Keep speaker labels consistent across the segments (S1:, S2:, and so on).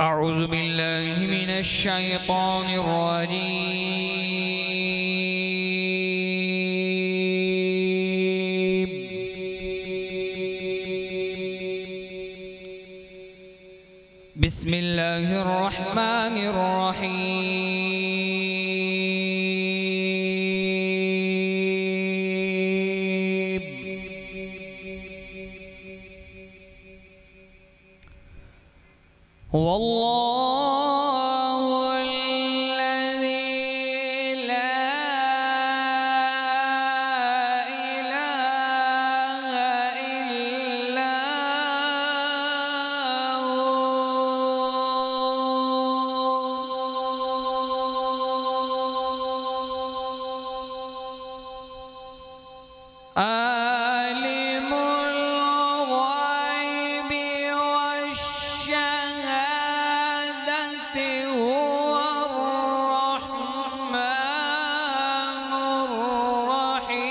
S1: أعوذ بالله من الشيطان الرجيم. بسم الله الرحمن الرحيم. هو الله الذي لا إله إلا هو عالم الغيب والشهادة هو الرحمن الرحيم.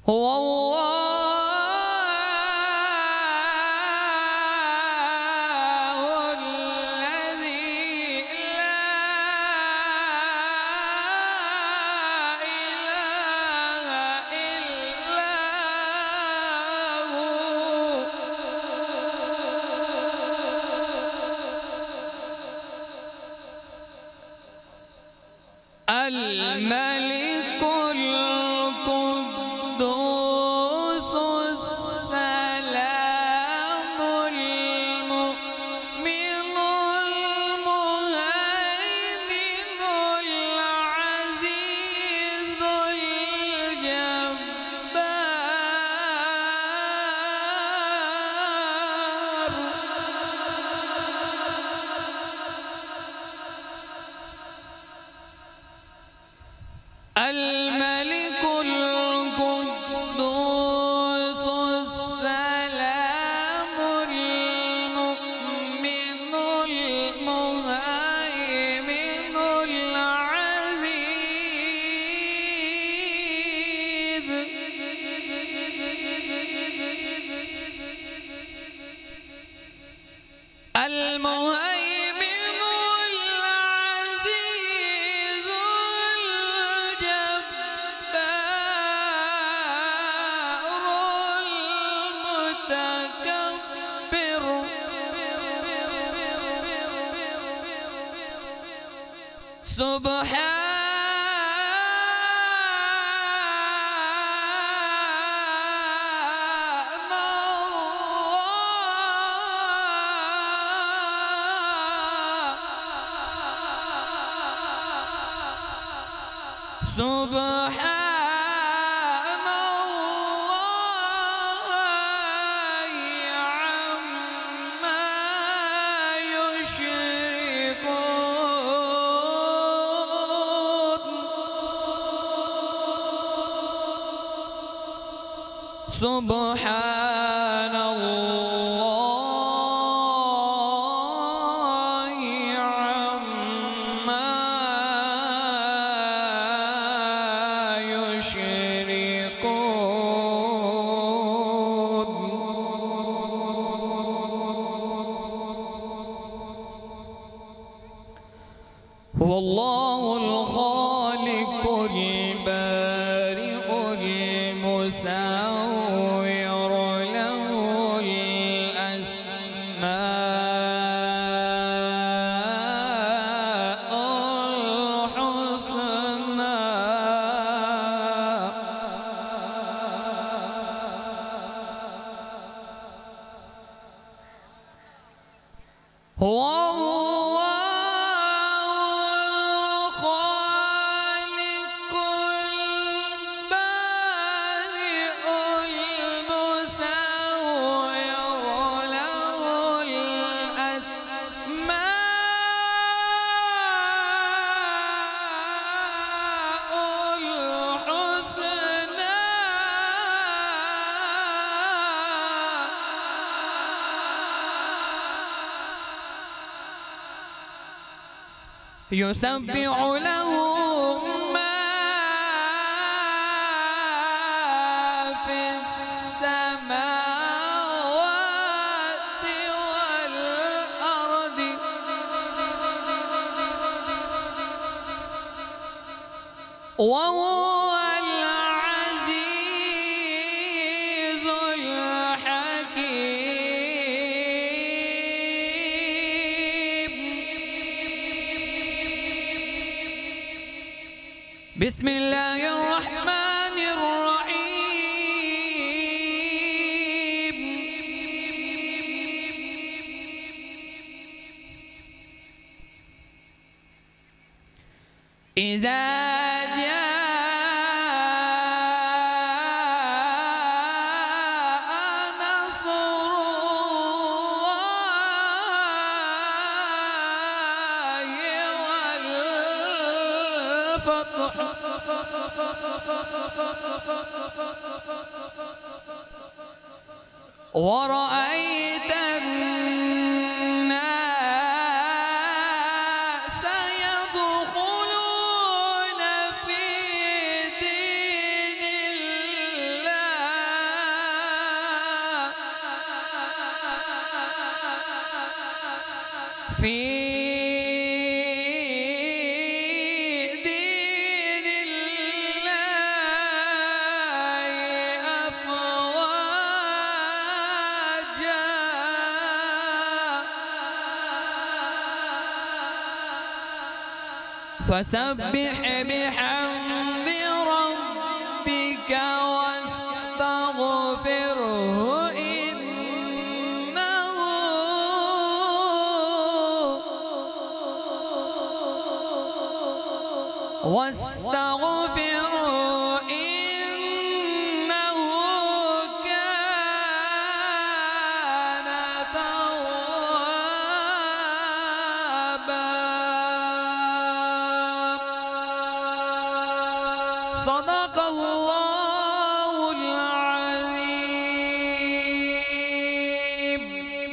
S1: هو الله الملك القدوس السلام المؤمن المهيمن العزيز الملك القدوس السلام المؤمن المهيمن العزيز المهيمن العزيز المتكبر سبحان سبحان الله عما يشركون. سبحان الله عما يشركون. هو الله الخالق البارئ المصور له الأسماء الحسنى. هو الخالق البارئ المصور له الأسماء الحسنى. يسبح له وهو العزيز الحكيم. بسم الله الرحمن الرحيم. إذا ورأيت الناس يدخلون في دين الله فسبح بحمد ربك واستغفره إنه كان توابا. صدق الله العظيم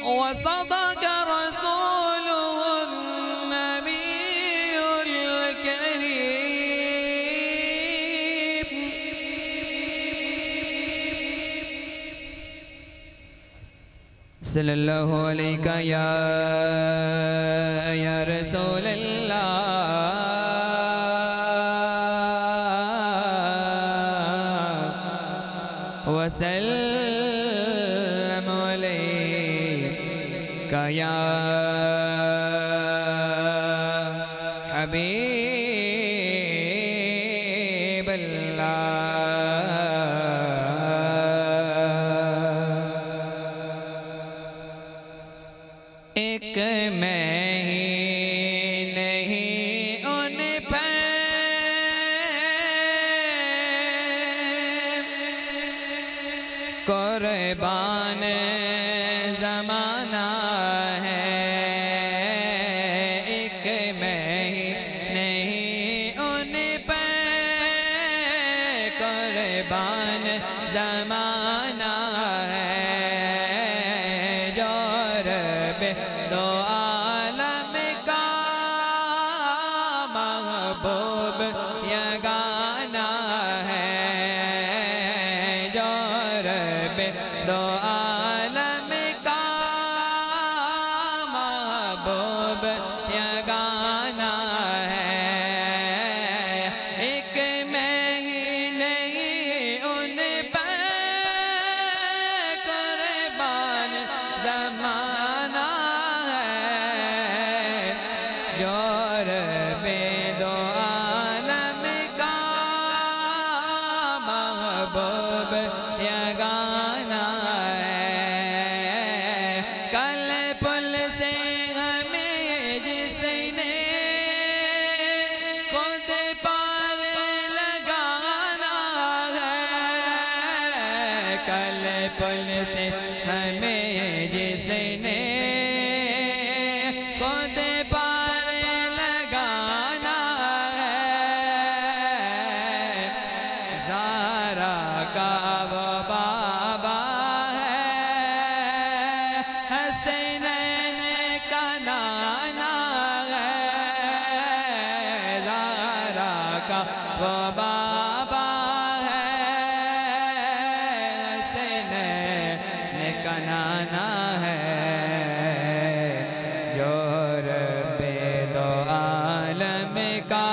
S1: وصدق رسوله النبي الكريم. صلى الله عليك يا رسول الله وسلم عليك يا حبيب الله. एक मैं ही नहीं उन पर कुर्बान ज़माना है। एक मैं ही नहीं उन पर कुर्बान ज़माना है। जो रब दो आलम का महबूब यगाना है। जो रब दो आलम का महबूब यगाना है। एक मैं ही नहीं उन पर कुर्बान ज़माना है। जो रब दो आलम का महबूब यगाना है। कल पुल से हमें जिसने खुद पार लगाना है। कल पुल से हमें जिसने खुद पार लगाना है। ज़ारा का वो बाबा है, हसनैन का नाना है। ज़ारा का वो बाबा है, हसनैन का नाना है। जो रब दो आलम का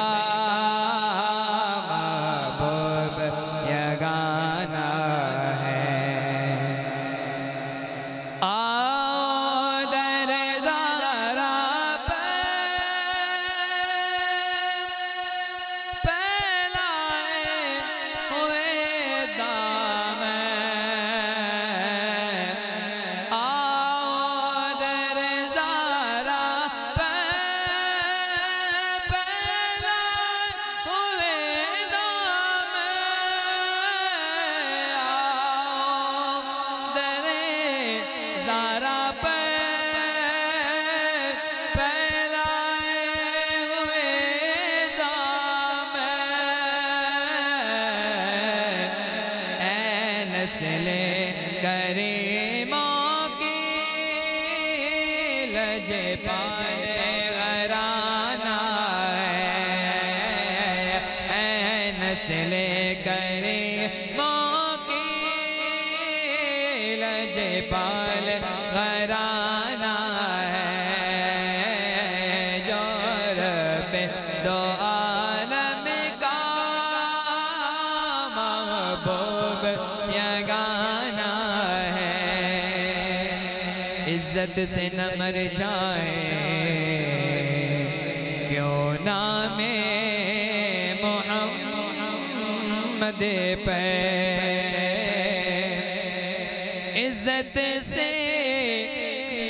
S1: पाल घराना है जो रब दो आलम का महबूब यगाना है। इज्जत से न मर जाए क्यों नामे मोहम्मद पे, इज्जत से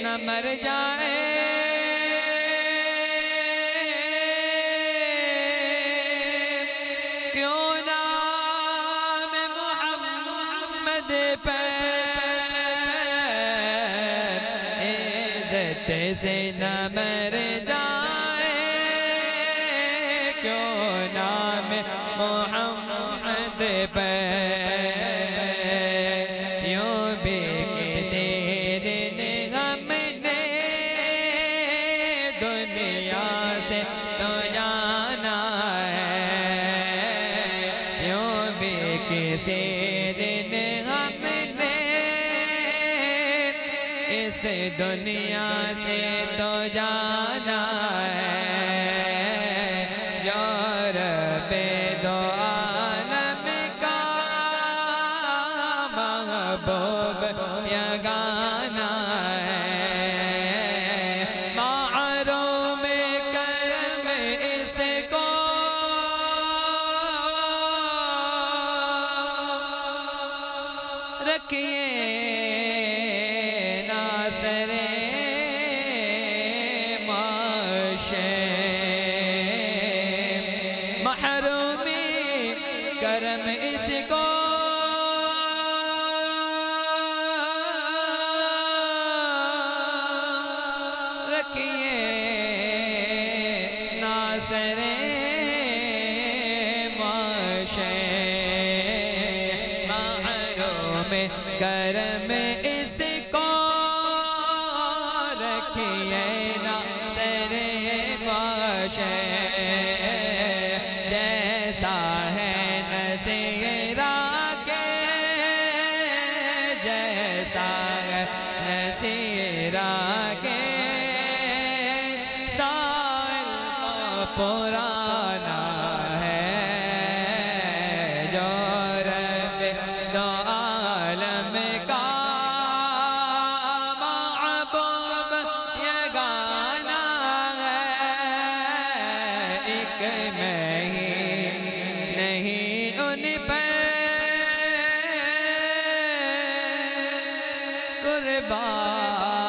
S1: न मर जाए क्यों नाम मोहम्मद पे, इज्जत से न मर जाए क्यों नाम मोहम्मद पे। किसी दिन हमने इस दुनिया से तो जाना है जो रब दो आलम का महबूब यगाना है। महरूम करम इसको रखिए नासरे माशे, महरूमी करम इसको रखिए नासरे माशे, में करम इसको रखिए ना तेरे बाशे, जैसा है नसीरा के जैसा है नसीरा के साल पुराना है जो रब दो आलम का महबूब यगाना है। एक मैं ही नहीं उन पे कुर्बान